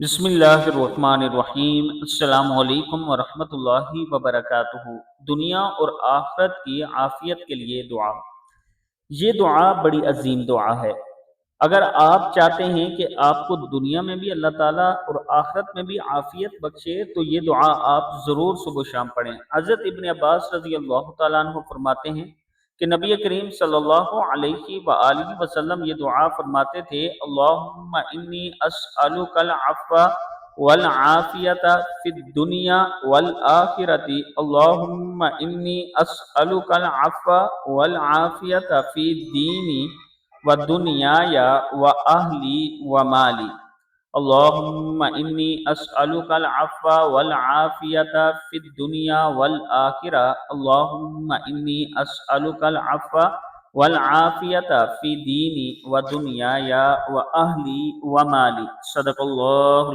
بسم اللہ الرحمن الرحیم۔ السلام علیکم ورحمۃ اللہ وبرکاتہ۔ دنیا اور آخرت کی عافیت کے لیے دعا۔ یہ دعا بڑی عظیم دعا ہے۔ اگر آپ چاہتے ہیں کہ آپ کو دنیا میں بھی اللہ تعالیٰ اور آخرت میں بھی عافیت بخشے تو یہ دعا آپ ضرور صبح و شام پڑھیں۔ حضرت ابن عباس رضی اللہ تعالیٰ عنہ فرماتے ہیں کہ نبی کریم صلی اللہ علیہ وآلہ وسلم یہ دعا فرماتے تھے: اللہم انی اسألک العفو والعافیت فی الدنیا والآخرۃ، اللہم انی اسألک العفو والعافیت فی دینی ودنیای واہلی ومالی، اللہم انی اسألک العفو والعافیت فی الدنیا والآخرہ، اللہم انی اسألک العفو والعافیت فی دینی ودنیای واہلی ومالی۔ صدق اللہ